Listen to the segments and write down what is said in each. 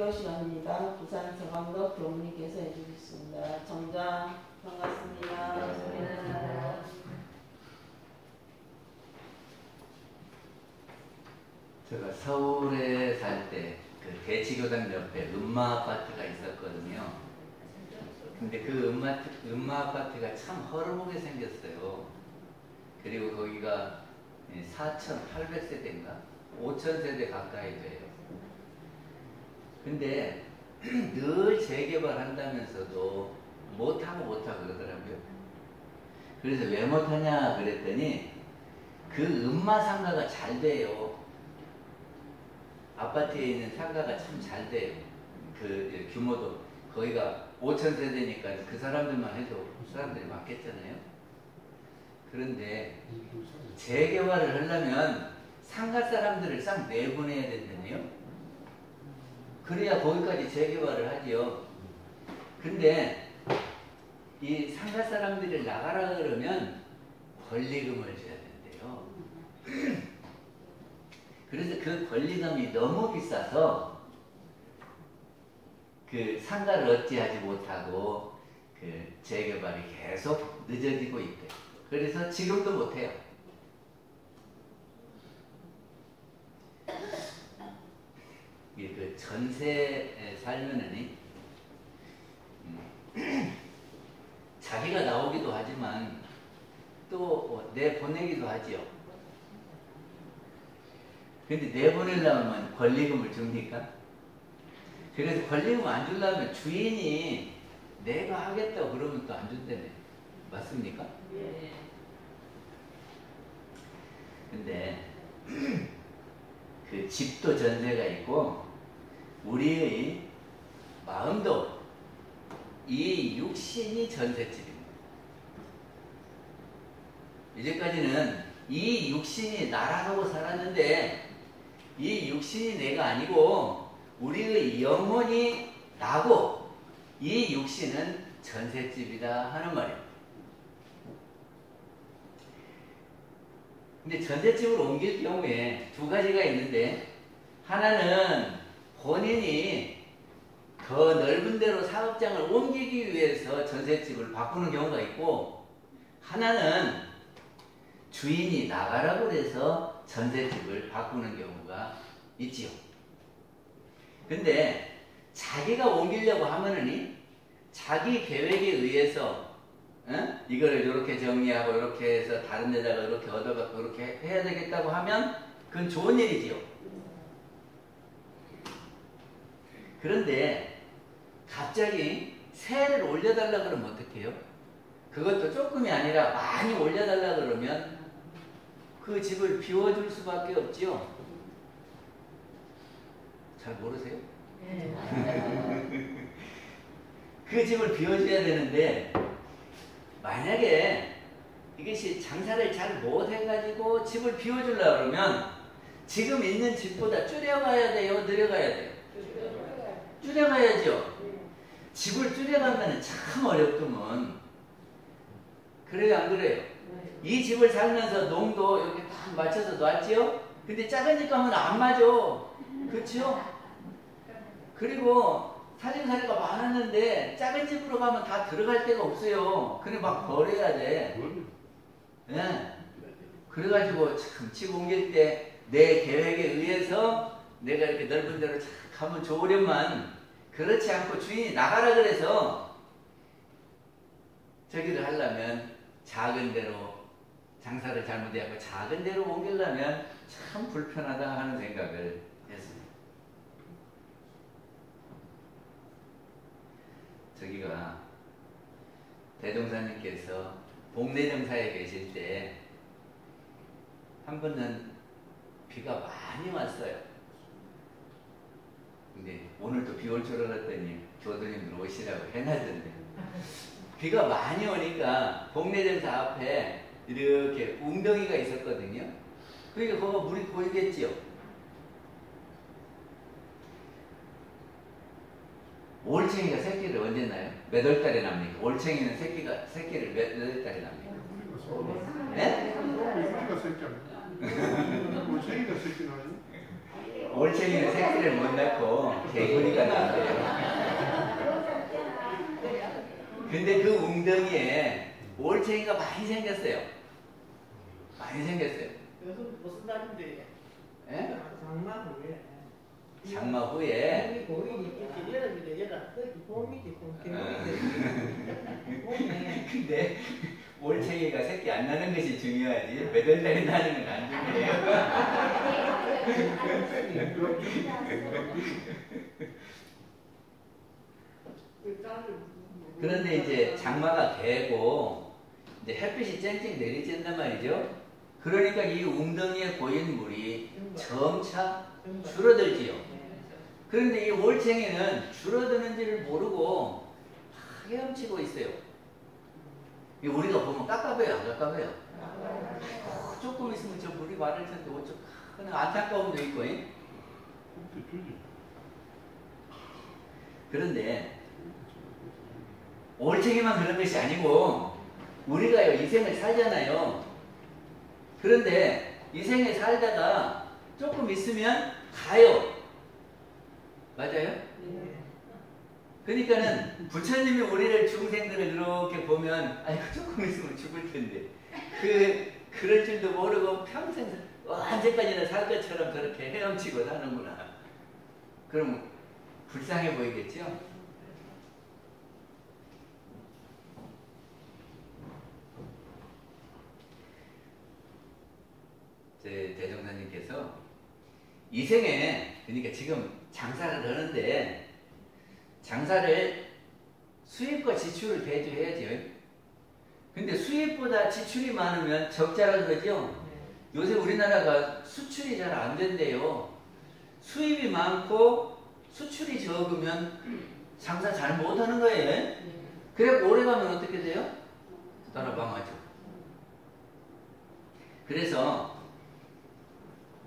설교 시간입니다. 부산 서강덕 교무님께서 해주셨습니다. 정장 반갑습니다. 반갑습니다. 제가 서울에 살 때 그 대치교당 옆에 음마 아파트가 있었거든요. 근데 그 음마 아파트가 참 허름하게 생겼어요. 그리고 거기가 4,800세대인가 5,000세대 가까이 돼요. 근데 늘 재개발한다면서도 못하고 그러더라고요. 그래서 왜 못하냐 그랬더니 그 음마 상가가 잘 돼요. 아파트에 있는 상가가 참 잘 돼요. 그 규모도 거기가 5,000세대니까 그 사람들만 해도 사람들이 많겠잖아요. 그런데 재개발을 하려면 상가 사람들을 싹 내보내야 된다네요. 그래야 거기까지 재개발을 하지요. 근데 이 상가 사람들이 나가라 그러면 권리금을 줘야 된대요. 그래서 그 권리금이 너무 비싸서 그 상가를 어찌하지 못하고 그 재개발이 계속 늦어지고 있대요. 그래서 지금도 못해요. 그 전세에 살면은 자기가 나오기도 하지만 또 내보내기도 하지요. 근데 내보내려면 권리금을 줍니까? 그래서 권리금 안 주려면 주인이 내가 하겠다고 그러면 또 안 준다네. 맞습니까? 예. 근데 그 집도 전세가 있고 우리의 마음도 이 육신이 전셋집입니다. 이제까지는 이 육신이 나라고 살았는데 이 육신이 내가 아니고 우리의 영혼이 나고 이 육신은 전셋집이다 하는 말이에요. 근데 전셋집으로 옮길 경우에 두 가지가 있는데 하나는 본인이 더 넓은 데로 사업장을 옮기기 위해서 전셋집을 바꾸는 경우가 있고 하나는 주인이 나가라고 해서 전셋집을 바꾸는 경우가 있지요. 근데 자기가 옮기려고 하면은 자기 계획에 의해서 이거를 이렇게 정리하고 이렇게 해서 다른 데다가 이렇게 얻어갖고 이렇게 해야 되겠다고 하면 그건 좋은 일이지요. 그런데 갑자기 세를 올려달라 그러면 어떡해요? 그것도 조금이 아니라 많이 올려달라 그러면 그 집을 비워줄 수밖에 없지요. 잘 모르세요? 네. 그 집을 비워줘야 되는데 만약에 이것이 장사를 잘 못해가지고 집을 비워주려고 그러면 지금 있는 집보다 줄여가야 돼요? 늘려가야 돼요? 줄여가야죠. 집을 줄여가면 참 어렵더만. 그래요 안 그래요? 이 집을 살면서 농도 이렇게 딱 맞춰서 놨지요? 근데 작은 집 가면 안 맞아. 그렇죠? 그리고 살림살이가 많았는데 작은 집으로 가면 다 들어갈 데가 없어요. 그래 막 버려야 돼. 네. 그래가지고 참 집 옮길 때 내 계획에 의해서 내가 이렇게 넓은 데로 착 가면 좋으련만 그렇지 않고 주인이 나가라 그래서 저기를 하려면 작은 데로 장사를 잘못해갖고 작은 데로 옮기려면 참 불편하다 하는 생각을 했습니다. 저기가 대종사님께서 복내정사에 계실 때 한 번은 비가 많이 왔어요. 근데 오늘도 비 올 줄 알았더니 교도님들 오시라고 해놨던데 비가 많이 오니까 복내정사 앞에 이렇게 웅덩이가 있었거든요. 그러니까 거기가 물이 고이겠지요. 올챙이가 새끼를 언제 낳아요? 몇 월 달에 납니까? 올챙이는 새끼를 몇 월 달에 납니까? 네? 우리가 새끼 아니야? 올챙이가 새끼 나요? 올챙이는 새끼를 못 낳고 개구리가 낳는데요. 근데 그 웅덩이에 올챙이가 많이 생겼어요. 많이 생겼어요. 요즘 무슨 날인데? 예? 장마 후에. 장마 후에 봄이니까 여름이래 여름. 봄이지 봄. 봄에. 근데 올챙이가 새끼 안 나는 것이 중요하지 몇 월 달에 나는 건 안 중요해요. 그런데 이제 장마가 되고 이제 햇빛이 쨍쨍 내리쬐단 말이죠. 그러니까 이 웅덩이에 고인 물이 점차 줄어들지요. 그런데 이 올챙이는 줄어드는지를 모르고 헤엄치고 있어요. 우리가 보면 깝깝해요, 안 깝깝해요? 조금 있으면 저 물이 마를 텐데 어쩌 그냥 안타까움도 있고. 그런데 올챙이만 그런 것이 아니고 우리가요 이 생을 살잖아요. 그런데 이 생에 살다가 조금 있으면 가요. 맞아요? 그러니까는 부처님이 우리를 중생들을 이렇게 보면 아이고 조금 있으면 죽을 텐데 그럴 줄도 모르고 평생 언제까지나 살 것처럼 저렇게 헤엄치고 사는구나. 그럼 불쌍해 보이겠죠? 제 대종사님께서 이 생에 그러니까 지금 장사를 하는데 장사를 수입과 지출을 대조해야죠. 근데 수입보다 지출이 많으면 적자라 그러죠. 요새 우리나라가 수출이 잘 안 된대요. 수입이 많고 수출이 적으면 장사 잘 못하는 거예요. 그래 오래 가면 어떻게 돼요? 따라 망하죠. 그래서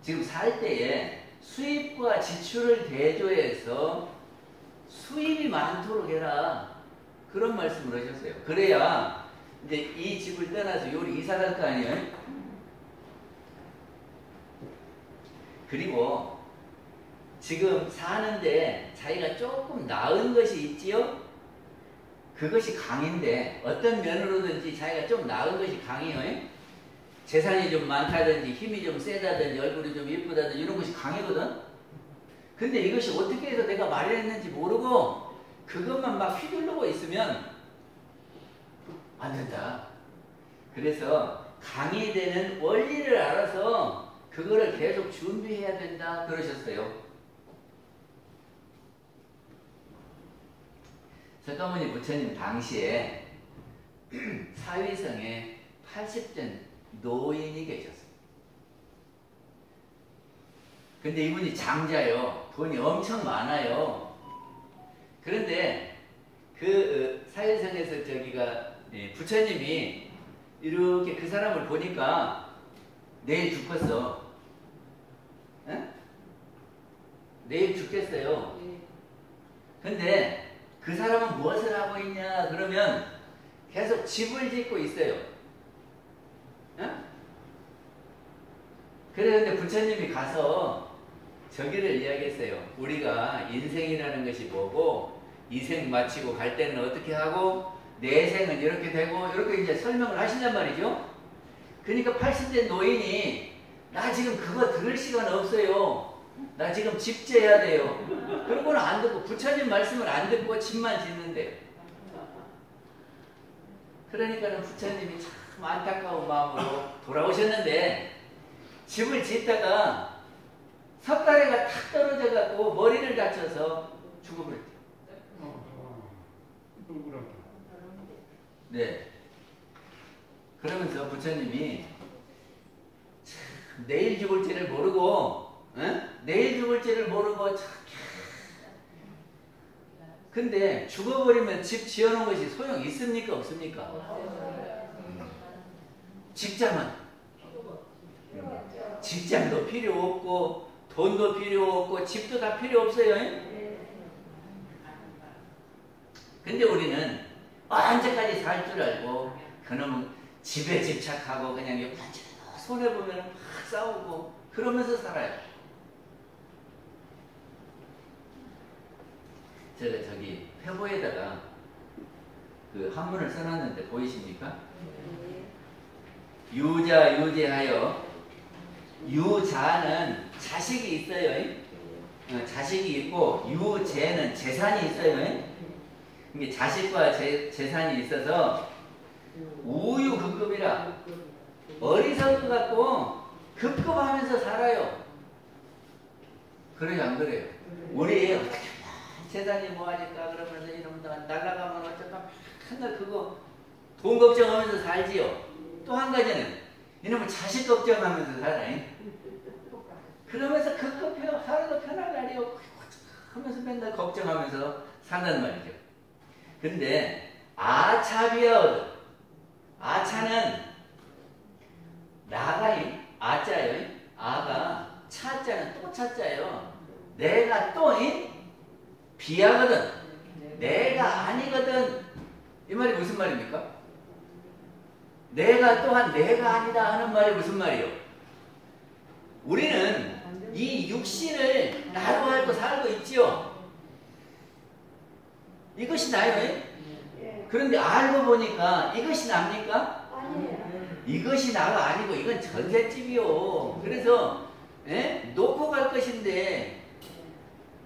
지금 살 때에 수입과 지출을 대조해서 수입이 많도록 해라. 그런 말씀을 하셨어요. 그래야 이제 이 집을 떠나서 요리 이사 갈 거 아니에요? 그리고 지금 사는데 자기가 조금 나은 것이 있지요? 그것이 강인데 어떤 면으로든지 자기가 좀 나은 것이 강해요. 재산이 좀 많다든지 힘이 좀 세다든지 얼굴이 좀 예쁘다든지 이런 것이 강이거든. 근데 이것이 어떻게 해서 내가 마련했는지 모르고 그것만 막 휘두르고 있으면 안 된다. 그래서 강이 되는 원리를 알아서 그거를 계속 준비해야 된다 그러셨어요. 석가모니 부처님 당시에 사위성에 80전 노인이 계셨어요. 근데 이분이 장자요. 돈이 엄청 많아요. 그런데 그 사위성에서 저기가 부처님이 이렇게 그 사람을 보니까 내일 죽겠어. 에? 내일 죽겠어요. 근데 그 사람은 무엇을 하고 있냐 그러면 계속 집을 짓고 있어요. 그런데 부처님이 가서 저기를 이야기했어요. 우리가 인생이라는 것이 뭐고 이 생 마치고 갈 때는 어떻게 하고 내 생은 이렇게 되고 이렇게 이제 설명을 하신단 말이죠. 그러니까 80대 노인이 나 지금 그거 들을 시간 없어요. 나 지금 집 지어야 돼요. 그러고는 안 듣고 부처님 말씀을 안 듣고 집만 짓는데요. 그러니까는 부처님이 참 안타까운 마음으로 돌아오셨는데 집을 짓다가 석가래가 탁 떨어져 갖고 머리를 다쳐서 죽어버렸대요. 네. 그러면서 부처님이 참 내일 죽을지를 모르고 내일 죽을지를 모르고 참 근데 죽어버리면 집 지어놓은 것이 소용 있습니까 없습니까? 직장도 필요 없고 돈도 필요 없고 집도 다 필요 없어요. 근데 우리는 언제까지 살 줄 알고 그놈은 집에 집착하고 그냥 손해보면 막 싸우고 그러면서 살아요. 제가 저기 회보에다가 그 한문을 써놨는데 보이십니까? 유자 유재하여 유자는 자식이 있어요. 자식이 있고 유재는 재산이 있어요. 이게 자식과 재산이 있어서 우유급급이라 어리석은 것 같고 급급하면서 살아요. 그래요 안 그래요? 우리 어떻게 재산이 뭐하니까 그러면서 이러면서 날아가면 어쩌까 맨날 그거 돈 걱정하면서 살지요. 또 한 가지는 이놈의 자식 걱정하면서 살아요. 그러면서 급급해요. 살아도 편할 날이요 하면서 맨날 걱정하면서 산단 말이죠. 근데 아차비하거든. 아차는 나가요. 아자요. 아가 차자는 또 차자예요. 내가 또 비하거든. 내가 아니거든. 이 말이 무슨 말입니까? 내가 또한 내가 아니다 하는 말이 무슨 말이요? 우리는 이 육신을 나로 알고 살고 있지요. 이것이 나요. 그런데 알고 보니까 이것이 납니까? 이것이 나가 아니고 이건 전셋집이요. 그래서 놓고 갈 것인데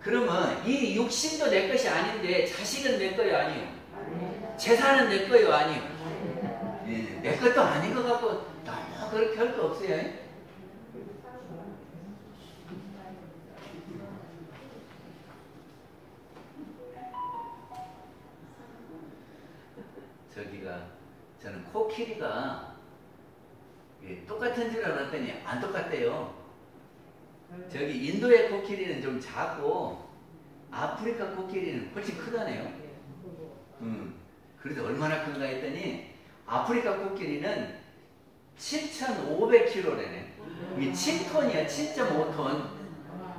그러면 이 육신도 내 것이 아닌데 자식은 내 거요 아니요? 재산은 내 거요 아니요? 내 것도 아닌 것 같고 너무 그렇게 할 거 없어요. 저는 코끼리가 똑같은 줄 알았더니 안 똑같대요. 저기 인도의 코끼리는 좀 작고 아프리카 코끼리는 훨씬 크다네요. 그래도 얼마나 큰가 했더니 아프리카 코끼리는 7,500kg래네. 이게 7톤이야. 7.5톤.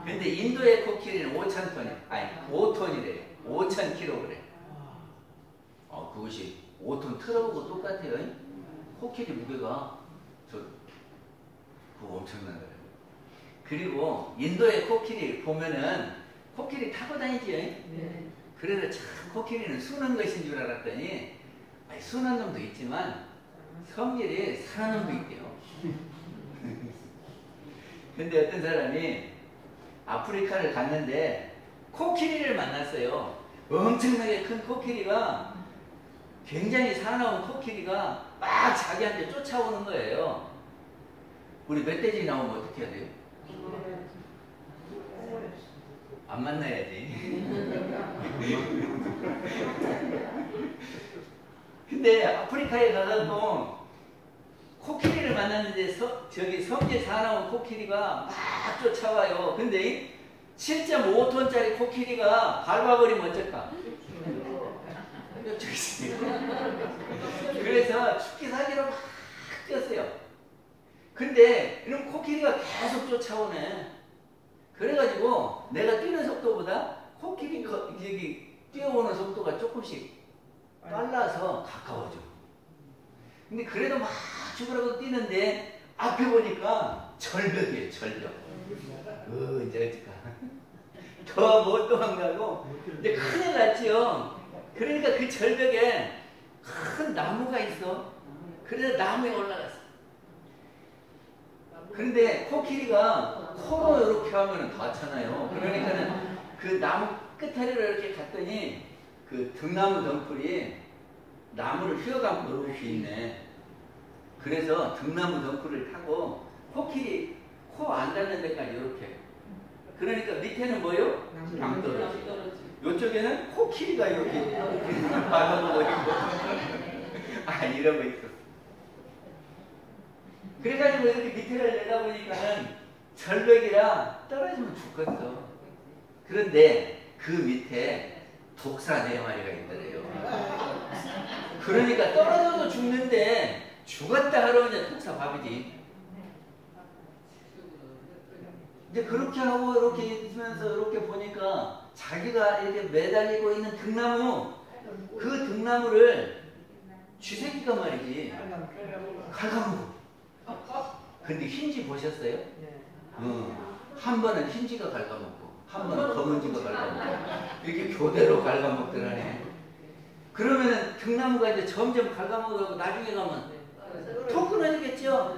근데 인도의 코끼리는 5,000톤이 아니 5톤이래요. 5,000kg. 그것이 5톤 트럭하고 똑같아요. 코끼리 무게가 그거 엄청난 거예요. 그리고 인도의 코끼리 보면은 코끼리 타고 다니지. 그래서 참 코끼리는 순한 것인 줄 알았더니 순한 놈도 있지만 성질이 상한 놈도 있대요. 근데 어떤 사람이 아프리카를 갔는데 코끼리를 만났어요. 엄청나게 큰 코끼리가 굉장히 사나운 코끼리가 막 자기한테 쫓아오는 거예요. 우리 멧돼지 나오면 어떻게 해야 돼요? 안 만나야지. 근데 아프리카에 가서 코끼리를 만났는데 저기 성질 사나운 코끼리가 막 쫓아와요. 근데 7.5톤짜리 코끼리가 밟아버리면 어쩔까? 그래서 죽기 살기로 막 뛰었어요. 근데 이런 코끼리가 계속 쫓아오네. 그래가지고 내가 뛰는 속도보다 코끼리 여기 뛰어오는 속도가 조금씩 빨라서 가까워져. 근데 그래도 막 죽으라고 뛰는데 앞에 보니까 절벽이에요. 절벽. 이제 더 못 도망가고 근데 큰일 났지요. 그러니까 그 절벽에 큰 나무가 있어. 그래서 나무에 올라갔어. 그런데 코끼리가 코로 이렇게 하면 닿잖아요. 그러니까는 그 나무 끝에로 이렇게 갔더니 그 등나무 덩굴이 나무를 휘어감고 이렇게 있네. 그래서 등나무 덩굴을 타고 코끼리 코 안 닿는 데까지 이렇게. 그러니까 밑에는 뭐요? 낭떠러지. 이쪽에는 코끼리가 이렇게 밟아보고 있고. 이러고 있어. 그래가지고 이렇게 밑에를 내다보니까는 절벽이라 떨어지면 죽겠어. 그런데 그 밑에 독사 4마리가 있더래요. 그러니까 떨어져도 죽는데 죽었다 하러 이제 독사 밥이지. 이제 그렇게 하고 이렇게 있으면서 이렇게 보니까 자기가 이렇게 매달리고 있는 등나무, 그 등나무를 쥐새끼가 말이지 갉아먹어. 근데 흰쥐 보셨어요? 한 번은 흰쥐가 갉아먹고 한 번 검은지가 갉아먹고 이렇게 교대로 갉아먹더라네. 그러면은 등나무가 이제 점점 갉아먹고 나중에 가면 톡 끊어지겠죠.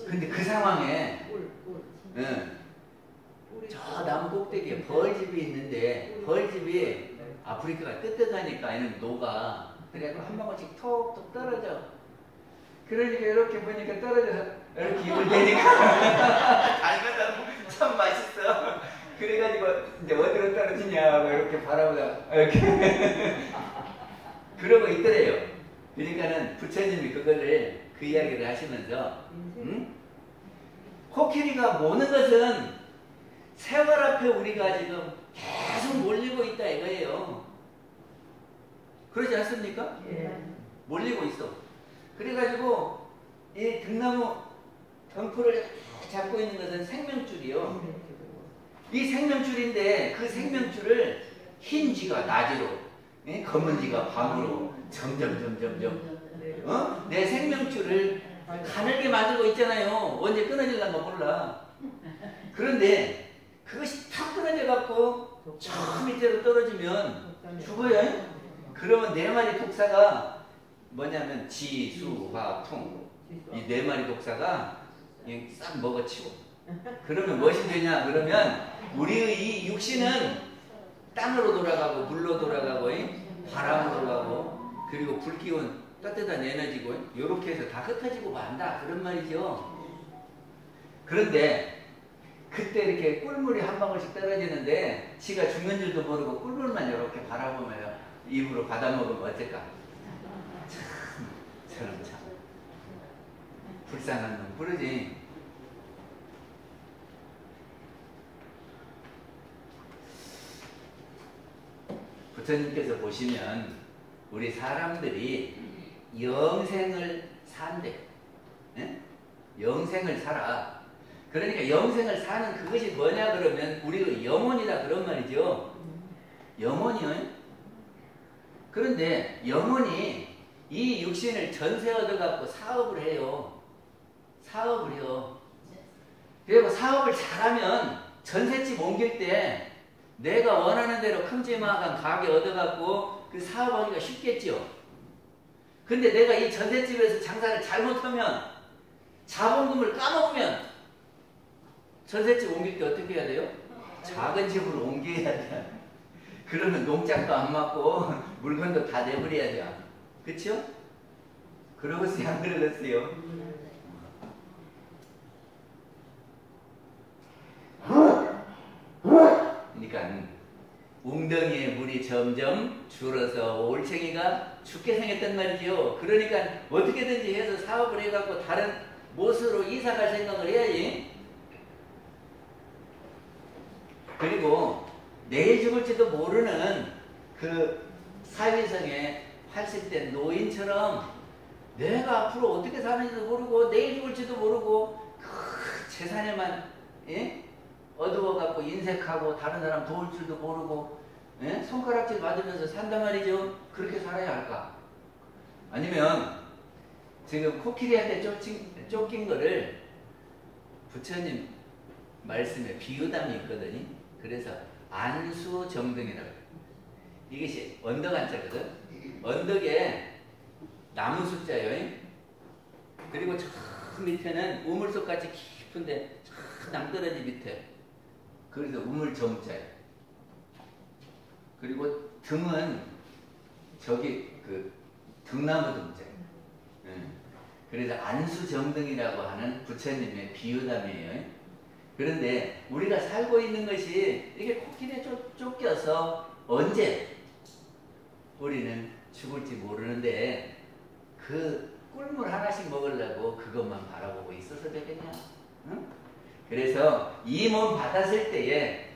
근데 그 상황에 저 나무 꼭대기에 벌집이 있는데 벌집이 아프리카가 뜨뜻하니까 아니면 녹아. 그래갖고 한 방울씩 톡톡 떨어져. 그러니까 이렇게 보니까 떨어져서 이렇게 입을 대니까 달면서 참 맛있어. 그래가지고 이제 어디로 떨어지냐고 이렇게 바라보다가 이렇게 그러고 있더래요. 그러니까는 부처님이 그거를 그 이야기를 하시면서 코끼리가 모는 것은 세월 앞에 우리가 지금 계속 몰리고 있다 이거예요. 그러지 않습니까? 몰리고 있어. 그래가지고 이 등나무 덩풀을 잡고 있는 것은 생명줄이요. 이 생명줄인데 그 생명줄을 흰 쥐가 낮으로, 검은 쥐가 밤으로 점점 내 생명줄을 가늘게 만들고 있잖아요. 언제 끊어질란가 몰라. 그런데 그것이 탁 끊어져 갖고 저 밑으로 떨어지면 죽어요. 그러면 네 마리 독사가 뭐냐면 지, 수, 화, 풍 이 네 마리 독사가 그냥 싹 먹어치고 그러면 무엇이 되냐 그러면 우리의 이 육신은 땅으로 돌아가고 물로 돌아가고 바람으로 가고 그리고 불기운 따뜻한 에너지고 이렇게 해서 다 흩어지고 만다 그런 말이죠. 그런데 그때 이렇게 꿀물이 한 방울씩 떨어지는데 지가 죽는 줄도 모르고 꿀물만 이렇게 바라보면 입으로 받아먹으면 어떨까? 참 저런 참 불쌍한 놈 부르지. 부처님께서 보시면 우리 사람들이 영생을 산대. 네? 영생을 살아. 그러니까 영생을 사는 그것이 뭐냐 그러면 우리가 영혼이다 그런 말이죠. 영혼이요. 그런데 영혼이 이 육신을 전세 얻어갖고 사업을 해요. 사업을 해요. 그리고 사업을 잘하면 전셋집 옮길 때 내가 원하는 대로 큼지막한 가게 얻어갖고 그 사업하기가 쉽겠죠. 근데 내가 이 전셋집에서 장사를 잘못하면 자본금을 까먹으면 전셋집 옮길 때 어떻게 해야 돼요? 작은 집으로 옮겨야 돼. 그러면 농장도 안 맞고 물건도 다 내버려야 돼. 그쵸? 그러겠어요? 안 그러겠어요? 그러니까 웅덩이에 물이 점점 줄어서 올챙이가 죽게 생겼단 말이죠. 그러니까 어떻게든지 해서 사업을 해갖고 다른 못으로 이사갈 생각을 해야지. 그리고 내일 죽을지도 모르는 그 사회성에 80대 노인처럼 내가 앞으로 어떻게 사는지도 모르고 내일 죽을지도 모르고 그 재산에만 어두워갖고 인색하고 다른 사람 도울 줄도 모르고 손가락질 받으면서 산단 말이죠. 그렇게 살아야 할까? 아니면 지금 코끼리한테 쫓긴 거를 부처님 말씀에 비유담이 있거든요. 그래서 안수정등이라고. 이것이 언덕 한자거든. 언덕에 나무 숫자요. 그리고 저 밑에는 우물속같이 깊은데 저 낭떠러지 밑에. 그래서 우물정자예요. 그리고 등은 저기 그 등나무 등자예요. 그래서 안수정등이라고 하는 부처님의 비유담이에요. 그런데 우리가 살고 있는 것이 이게 코끼리에 쫓겨서 언제 우리는 죽을지 모르는데 그 꿀물 하나씩 먹으려고 그것만 바라보고 있어서 되겠냐? 응? 그래서 이 몸 받았을 때에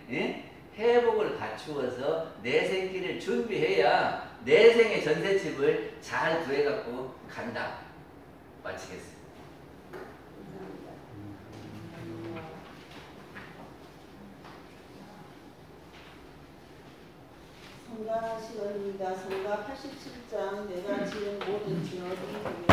회복을 갖추어서 내생길을 준비해야 내생의 전셋집을 잘 구해갖고 간다. 마치겠습니다. 성가 시간입니다. 성가 87장 내가 지은 모든 진업이